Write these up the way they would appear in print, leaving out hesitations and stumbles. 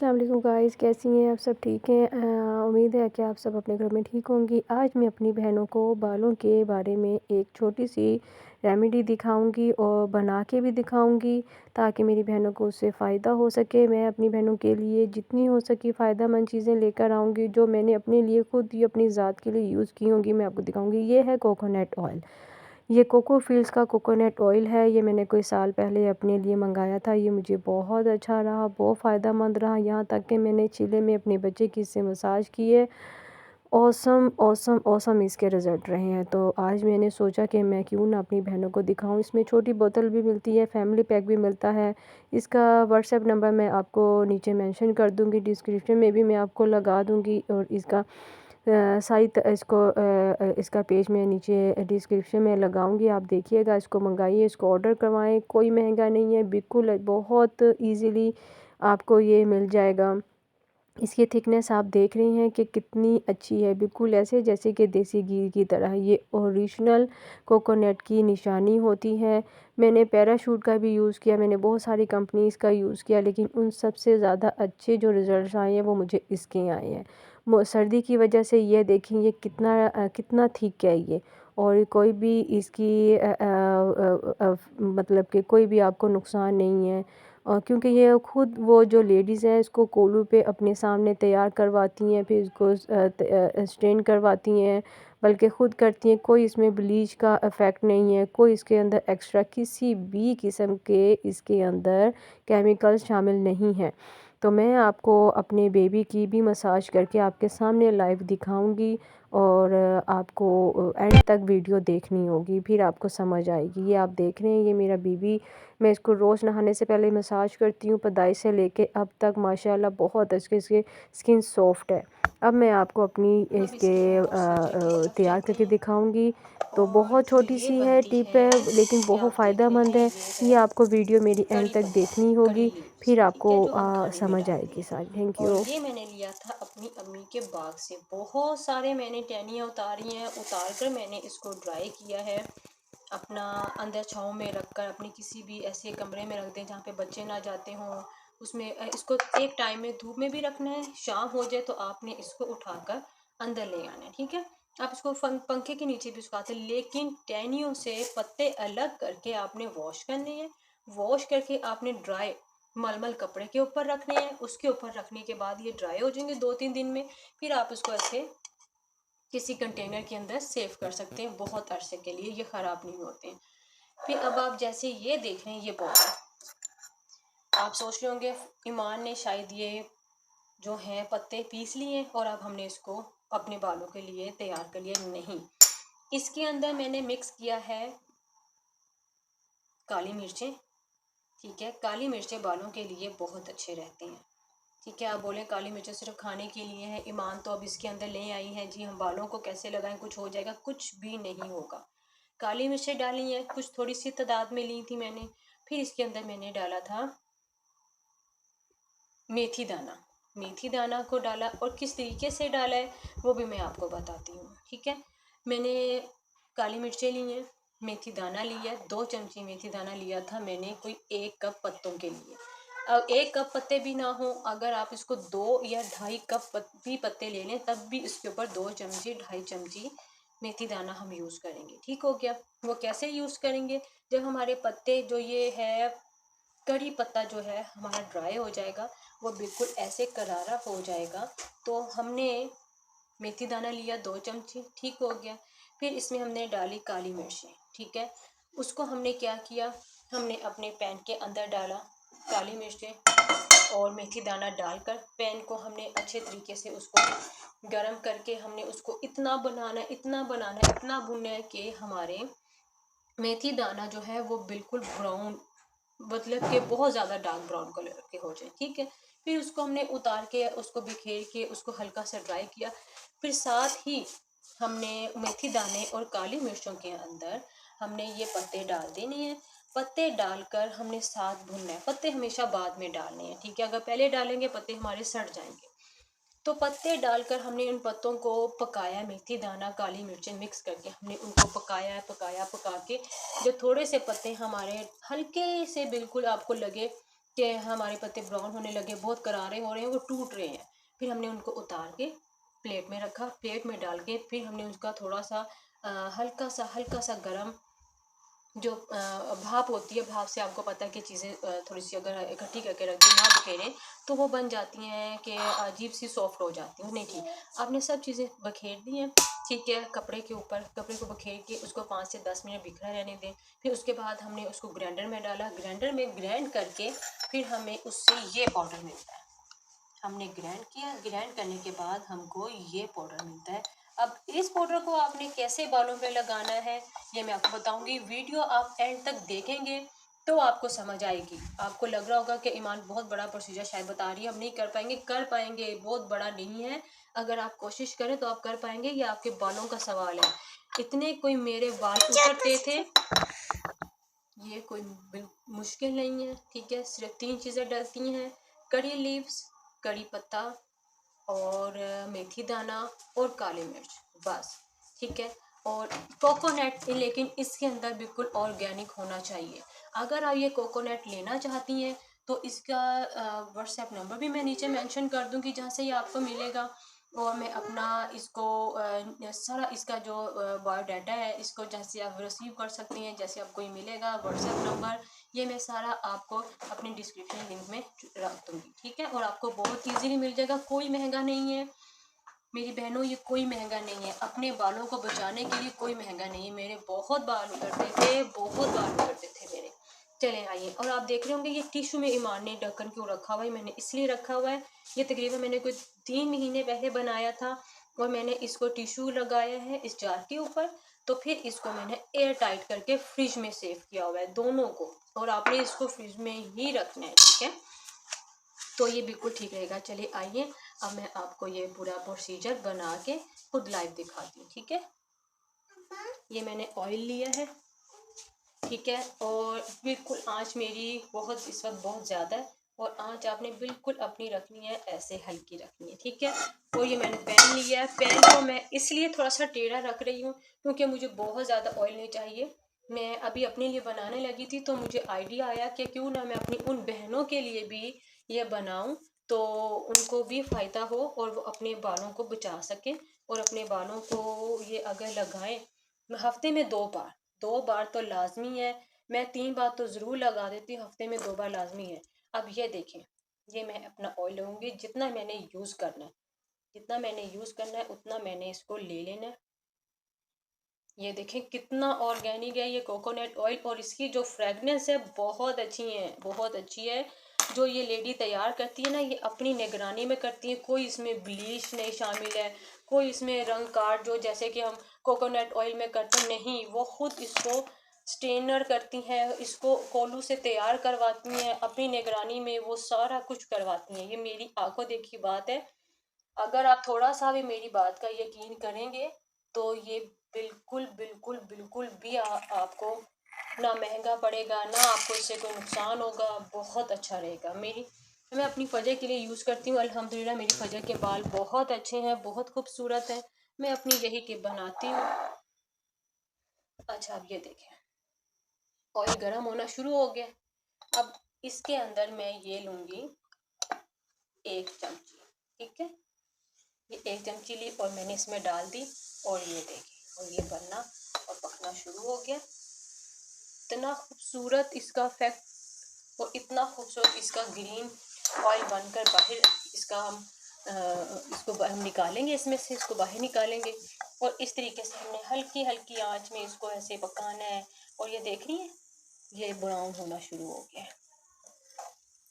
अस्सलाम वालेकुम गाइस, कैसी हैं आप सब? ठीक हैं? उम्मीद है कि आप सब अपने घर में ठीक होंगी। आज मैं अपनी बहनों को बालों के बारे में एक छोटी सी रेमेडी दिखाऊंगी और बना के भी दिखाऊंगी ताकि मेरी बहनों को उससे फ़ायदा हो सके। मैं अपनी बहनों के लिए जितनी हो सके फ़ायदा मंद चीज़ें लेकर आऊँगी, जो मैंने अपने लिए खुद ही अपनी ज़ात के लिए यूज़ की होंगी, मैं आपको दिखाऊँगी। ये है कोकोनट ऑयल। ये कोको फील्ड्स का कोकोनट ऑयल है। ये मैंने कोई साल पहले अपने लिए मंगाया था। ये मुझे बहुत अच्छा रहा, बहुत फ़ायदेमंद रहा। यहाँ तक कि मैंने चिल्ले में अपने बच्चे की इससे मसाज की है। ऑसम ऑसम ऑसम इसके रिज़ल्ट रहे हैं। तो आज मैंने सोचा कि मैं क्यों ना अपनी बहनों को दिखाऊं। इसमें छोटी बोतल भी मिलती है, फैमिली पैक भी मिलता है। इसका व्हाट्सएप नंबर मैं आपको नीचे मेंशन कर दूँगी, डिस्क्रिप्शन में भी मैं आपको लगा दूँगी। और इसका साइट इसका पेज मैं नीचे डिस्क्रिप्शन में लगाऊंगी, आप देखिएगा। इसको मंगाइए, इसको ऑर्डर करवाएं। कोई महंगा नहीं है, बिल्कुल बहुत इजीली आपको ये मिल जाएगा। इसकी थिकनेस आप देख रही हैं कि कितनी अच्छी है, बिल्कुल ऐसे जैसे कि देसी घी की तरह। ये ओरिजिनल कोकोनट की निशानी होती है। मैंने पैराशूट का भी यूज़ किया, मैंने बहुत सारी कंपनीज़ का यूज़ किया, लेकिन उन सबसे ज़्यादा अच्छे जो रिज़ल्ट आए हैं वो मुझे इसके आए हैं। सर्दी की वजह से ये देखें, ये कितना थिक है ये। और कोई भी इसकी मतलब कि कोई भी आपको नुकसान नहीं है। क्योंकि ये खुद वो जो लेडीज़ हैं इसको कोलू पे अपने सामने तैयार करवाती हैं, फिर इसको स्टेन करवाती हैं, बल्कि ख़ुद करती हैं। कोई इसमें ब्लीच का इफ़ेक्ट नहीं है, कोई इसके अंदर एक्स्ट्रा किसी भी किस्म के इसके अंदर केमिकल्स शामिल नहीं हैं। तो मैं आपको अपने बेबी की भी मसाज करके आपके सामने लाइव दिखाऊंगी, और आपको एंड तक वीडियो देखनी होगी, फिर आपको समझ आएगी। ये आप देख रहे हैं, ये मेरा बेबी, मैं इसको रोज़ नहाने से पहले मसाज करती हूँ, पैदाइश से लेके अब तक माशाल्लाह बहुत इसकी स्किन सॉफ्ट है। अब मैं आपको अपनी अब इसके इसकी बहुत सारी टेक्निक तैयार कहते करके हैं दिखाऊंगी। तो और बहुत जो छोटी ये सी है, बनती टिप है है, लेकिन ये बहुत आप देख रहे फ़ायदेमंद हैं है। ये ये है आपको वीडियो मेरी एंड कड़ी तक पत्ता, देखनी कड़ी होगी, लीव्स, फिर ठीक आपको है, जो हम खाने में समझ डालते आएगी हैं। सारी। थैंक और यू। ये मैंने लिया था अपनी अम्मी के बाग से। बहुत सारे मैंने टहनियाँ उतारी हैं, उतार कर मैंने इसको ड्राई किया है। अपना अंदर छाँव में रख कर अपनी किसी भी ऐसे कमरे में रख दें जहाँ पे बच्चे ना जाते हों। उसमें इसको एक टाइम में धूप में भी रखना है। शाम हो जाए तो आपने इसको उठाकर अंदर ले आना है, ठीक है। आप इसको पंखे के नीचे भी सुखाते हैं, लेकिन टहनियों से पत्ते अलग करके आपने वॉश करने हैं। वॉश करके आपने ड्राई मलमल कपड़े के ऊपर रखने हैं। उसके ऊपर रखने के बाद ये ड्राई हो जाएंगे 2-3 दिन में। फिर आप इसको ऐसे किसी कंटेनर के अंदर सेव कर सकते हैं बहुत अरसे के लिए, ये ख़राब नहीं होते हैं। फिर अब आप जैसे ये देख रहे हैं, ये बॉटल आप सोच रहे होंगे ईमान ने शायद ये जो है पत्ते पीस लिए और अब हमने इसको अपने बालों के लिए तैयार कर लिया। नहीं, इसके अंदर मैंने मिक्स किया है काली मिर्चें, ठीक है। काली मिर्चें बालों के लिए बहुत अच्छे रहते हैं, ठीक है। आप बोलें काली मिर्चें सिर्फ खाने के लिए है, ईमान तो अब इसके अंदर ले आई हैं जी, हम बालों को कैसे लगाएं, कुछ हो जाएगा, कुछ भी नहीं होगा। काली मिर्चें डाली हैं, कुछ थोड़ी सी तादाद में ली थी मैंने। फिर इसके अंदर मैंने डाला था मेथी दाना। मेथी दाना को डाला और किस तरीके से डाला है वो भी मैं आपको बताती हूँ, ठीक है। मैंने काली मिर्चें ली हैं, मेथी दाना लिया है, 2 चमची मेथी दाना लिया था मैंने कोई 1 कप पत्तों के लिए। अब 1 कप पत्ते भी ना हो, अगर आप इसको 2 या ढाई कप भी पत्ते ले लें तब भी इसके ऊपर 2 चमची 2.5 चमची मेथी दाना हम यूज़ करेंगे, ठीक हो गया। वो कैसे यूज़ करेंगे, जब हमारे पत्ते जो ये है कड़ी पत्ता जो है हमारा ड्राई हो जाएगा, वो बिल्कुल ऐसे करारा हो जाएगा, तो हमने मेथी दाना लिया 2 चमची, ठीक हो गया। फिर इसमें हमने डाली काली मिर्चें, ठीक है। उसको हमने क्या किया, हमने अपने पैन के अंदर डाला काली मिर्चें और मेथी दाना डालकर पैन को हमने अच्छे तरीके से उसको गरम करके हमने उसको इतना बनाना, इतना बनाना, इतना भुनना है कि हमारे मेथी दाना जो है वो बिल्कुल ब्राउन, मतलब कि बहुत ज़्यादा डार्क ब्राउन कलर के हो जाए, ठीक है। फिर उसको हमने उतार के उसको बिखेर के उसको हल्का सा ड्राई किया। फिर साथ ही हमने मेथी दाने और काली मिर्चों के अंदर हमने ये पत्ते डाल देने हैं। पत्ते डालकर हमने साथ भुनना है। पत्ते हमेशा बाद में डालने हैं, ठीक है। अगर पहले डालेंगे पत्ते हमारे सड़ जाएंगे। तो पत्ते डालकर हमने उन पत्तों को पकाया, मेथी दाना काली मिर्चें मिक्स करके हमने उनको पकाया पका के जब थोड़े से पत्ते हमारे हल्के से बिल्कुल आपको लगे कि हमारे पत्ते ब्राउन होने लगे, बहुत करारे हो रहे हैं, वो टूट रहे हैं। फिर हमने उनको उतार के प्लेट में रखा। प्लेट में डाल के फिर हमने उसका थोड़ा सा हल्का सा गरम जो भाप होती है, भाप से आपको पता है कि चीज़ें थोड़ी सी अगर इकट्ठी करके रख दी, ना बखेरें, तो वो बन जाती हैं कि अजीब सी सॉफ्ट हो जाती हैं। नहीं, ठीक, आपने सब चीज़ें बखेर दी हैं, ठीक है, कपड़े के ऊपर। कपड़े को बखेर के उसको 5 से 10 मिनट बिखरा रहने दें। फिर उसके बाद हमने उसको ग्राइंडर में डाला। ग्राइंडर में ग्राइंड करके फिर हमें उससे ये पाउडर मिलता है। हमने ग्राइंड किया, ग्राइंड करने के बाद हमको ये पाउडर मिलता है। अब इस पाउडर को आपने कैसे बालों पे लगाना है ये मैं आपको बताऊंगी। वीडियो आप एंड तक देखेंगे तो आपको समझ आएगी। आपको लग रहा होगा कि ईमान बहुत बड़ा प्रोसीजर शायद बता रही है, हम नहीं कर पाएंगे, बहुत बड़ा नहीं है। अगर आप कोशिश करें तो आप कर पाएंगे, ये आपके बालों का सवाल है। इतने कोई मेरे बाल उतरते थे, ये कोई मुश्किल नहीं है, ठीक है। सिर्फ 3 चीज़ें डलती हैं, करी लीव्स, करी पत्ता और मेथी दाना और काली मिर्च, बस, ठीक है। और कोकोनट, लेकिन इसके अंदर बिल्कुल ऑर्गेनिक होना चाहिए। अगर आप ये कोकोनट लेना चाहती हैं तो इसका व्हाट्सएप नंबर भी मैं नीचे मेंशन कर दूंगी जहाँ से ये आपको मिलेगा। और मैं अपना इसको सारा इसका जो बायोडाटा है, इसको जैसे आप रिसीव कर सकती हैं, जैसे आपको ये मिलेगा व्हाट्सएप नंबर, ये मैं सारा आपको अपने डिस्क्रिप्शन लिंक में रख दूंगी, ठीक है। और आपको बहुत इजीली मिल जाएगा, कोई महंगा नहीं है मेरी बहनों, ये कोई महंगा नहीं है। अपने बालों को बचाने के लिए कोई महंगा नहीं है। मेरे बहुत बाल उतरते थे, बहुत बाल उतरते थे मेरे। चले आइए। और आप देख रहे होंगे ये टिश्यू में ईमान ने ढक्कन क्यों रखा हुआ है, मैंने इसलिए रखा हुआ है, ये तकरीबन मैंने कोई 3 महीने पहले बनाया था और मैंने इसको टिश्यू लगाया है इस जार के ऊपर। तो फिर इसको मैंने एयर टाइट करके फ्रिज में सेव किया हुआ है दोनों को, और आपने इसको फ्रिज में ही रखना है, ठीक है। तो ये बिल्कुल ठीक रहेगा। चलिए आइए, अब मैं आपको ये पूरा प्रोसीजर बना के खुद लाइव दिखाती हूँ, ठीक है। ये मैंने ऑयल लिया है, ठीक है। और बिल्कुल आंच मेरी बहुत इस वक्त बहुत ज़्यादा है, और आंच आपने बिल्कुल अपनी रखनी है, ऐसे हल्की रखनी है, ठीक है। और ये मैंने पैन लिया है। पैन को मैं इसलिए थोड़ा सा टेढ़ा रख रही हूँ क्योंकि मुझे बहुत ज़्यादा ऑयल नहीं चाहिए। मैं अभी अपने लिए बनाने लगी थी तो मुझे आइडिया आया कि क्यों ना मैं अपनी उन बहनों के लिए भी ये बनाऊं, तो उनको भी फ़ायदा हो और वो अपने बालों को बचा सकें। और अपने बालों को ये अगर लगाएं हफ्ते में 2 बार, 2 बार तो लाजमी है। मैं 3 बार तो ज़रूर लगा देती हूँ, हफ्ते में 2 बार लाजमी है। अब ये देखें, ये मैं अपना ऑयल लूँगी, जितना मैंने यूज़ करना है, जितना मैंने यूज़ करना है उतना मैंने इसको ले लेना है। ये देखें कितना ऑर्गेनिक है ये कोकोनट ऑयल, और इसकी जो फ्रेगनेंस है बहुत अच्छी है, बहुत अच्छी है। जो ये लेडी तैयार करती है ना, ये अपनी निगरानी में करती है, कोई इसमें ब्लीच नहीं शामिल है, कोई इसमें रंग काट जो जैसे कि हम कोकोनट ऑयल में करते हैं, नहीं, वो खुद इसको स्टेनर करती हैं, इसको कोल्हू से तैयार करवाती हैं, अपनी निगरानी में वो सारा कुछ करवाती हैं। ये मेरी आंखों देखी बात है। अगर आप थोड़ा सा भी मेरी बात का यकीन करेंगे तो ये बिल्कुल बिल्कुल बिल्कुल भी आपको ना महंगा पड़ेगा, ना आपको इससे कोई नुकसान होगा, बहुत अच्छा रहेगा। मैं अपनी फजर के लिए यूज़ करती हूँ, अल्हम्दुलिल्लाह मेरी फजर के बाल बहुत अच्छे हैं, बहुत खूबसूरत हैं। मैं अपनी यही टिप बनाती हूँ। अच्छा, अब ये देखें, ऑयल गर्म होना शुरू हो गया। अब इसके अंदर मैं ये लूँगी 1 चमची, ठीक है। ये 1 चमची ली और मैंने इसमें डाल दी, और ये देखिए, और ये बनना और पकना शुरू हो गया। इतना खूबसूरत इसका इफेक्ट और इतना खूबसूरत इसका ग्रीन ऑयल बनकर बाहर, इसका हम इसको हम निकालेंगे इसमें से, इसको बाहर निकालेंगे। और इस तरीके से हमने हल्की हल्की आंच में इसको ऐसे पकाना है। और ये देख रही है, ये ब्राउन होना शुरू हो गया है,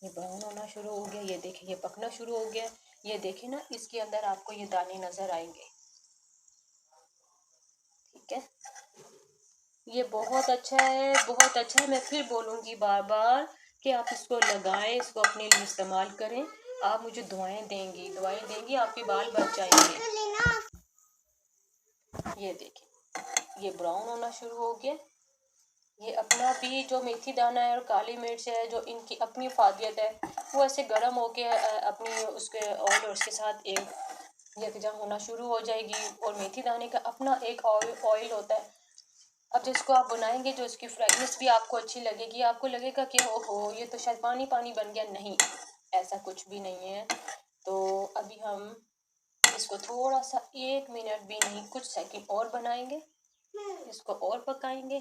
ये ब्राउन होना शुरू हो गया। ये देखिए, ये पकना शुरू हो गया। ये देखें ना, इसके अंदर आपको ये दाने नजर आएंगे, ठीक है। ये बहुत अच्छा है, बहुत अच्छा है। मैं फिर बोलूँगी बार बार कि आप इसको लगाएं, इसको अपने लिए इस्तेमाल करें। आप मुझे दुआएं देंगी, आपके बाल बच जाएंगे। ये देखिए, ये ब्राउन होना शुरू हो गया। ये अपना भी जो मेथी दाना है और काली मिर्च है, जो इनकी अपनी फादियत है, वो ऐसे गर्म होके अपनी उसके ऑयल और उसके साथ एक यकजा होना शुरू हो जाएगी। और मेथी दाने का अपना एक ऑयल होता है। अब जिसको आप बनाएंगे जो इसकी फ्रेगनेंस भी आपको अच्छी लगेगी, आपको लगेगा कि ओहो ये तो शायद पानी पानी बन गया। नहीं, ऐसा कुछ भी नहीं है। तो अभी हम इसको थोड़ा सा 1 मिनट भी नहीं, कुछ सेकंड और बनाएंगे, इसको और पकाएंगे,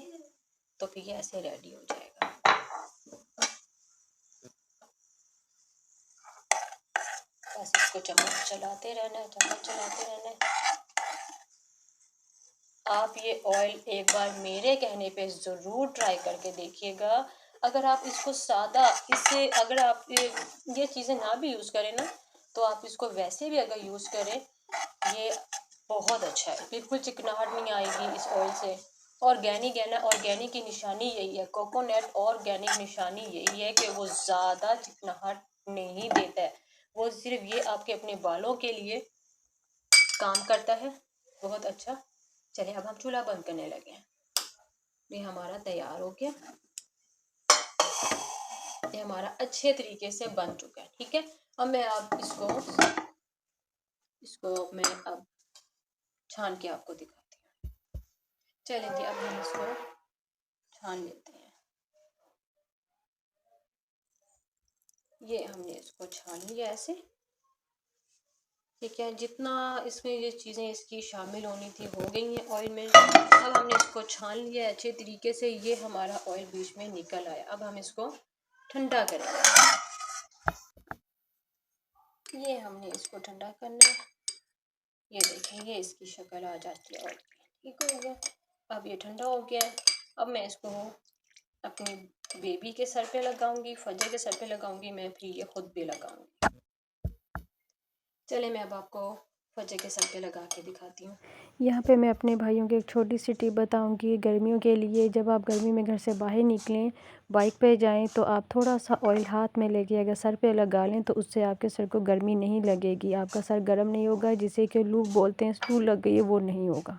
तो फिर ये ऐसे रेडी हो जाएगा। बस इसको चम्मच चलाते रहना है, चम्मच चलाते रहना है। आप ये ऑयल एक बार मेरे कहने पे ज़रूर ट्राई करके देखिएगा। अगर आप इसको सादा, इससे अगर आप ये चीज़ें ना भी यूज़ करें ना, तो आप इसको वैसे भी अगर यूज़ करें, ये बहुत अच्छा है, बिल्कुल चिकनाहट नहीं आएगी इस ऑयल से। ऑर्गेनिक है ना, ऑर्गेनिक की निशानी यही है, कोकोनट ऑर्गेनिक निशानी यही है कि वो ज़्यादा चिकनाहट नहीं देता है, वो सिर्फ ये आपके अपने बालों के लिए काम करता है, बहुत अच्छा। चलिए अब हम चूल्हा बंद करने लगे हैं। ये हमारा तैयार हो गया, ये हमारा अच्छे तरीके से बन चुका है। ठीक है, अब मैं अब इसको मैं अब छान के आपको दिखाती हूँ। चलिए जी, अब हम इसको छान लेते हैं। ये हमने इसको छान लिया ऐसे, ठीक है। जितना इसमें ये चीज़ें इसकी शामिल होनी थी हो गई हैं ऑयल में। अब हमने इसको छान लिया अच्छे तरीके से, ये हमारा ऑयल बीच में निकल आया। अब हम इसको ठंडा करेंगे। ये हमने इसको ठंडा करना है। ये देखें, ये इसकी शक्ल आ जाती है ऑयल की। ठीक हो गया, अब ये ठंडा हो गया है। अब मैं इसको अपनी बेबी के सर पे लगाऊंगी, फजर के सर पे लगाऊंगी मैं, फिर ये खुद भी लगाऊंगी। चले मैं अब आपको फजर के सर पे लगा के दिखाती हूँ। यहाँ पे मैं अपने भाइयों की एक छोटी सी टिप बताऊंगी गर्मियों के लिए। जब आप गर्मी में घर से बाहर निकलें, बाइक पे जाएं, तो आप थोड़ा सा ऑयल हाथ में लेके अगर सर पे लगा लें तो उससे आपके सर को गर्मी नहीं लगेगी, आपका सर गर्म नहीं होगा, जिसे कि लू बोलते हैं, लू लग गई है, वो नहीं होगा।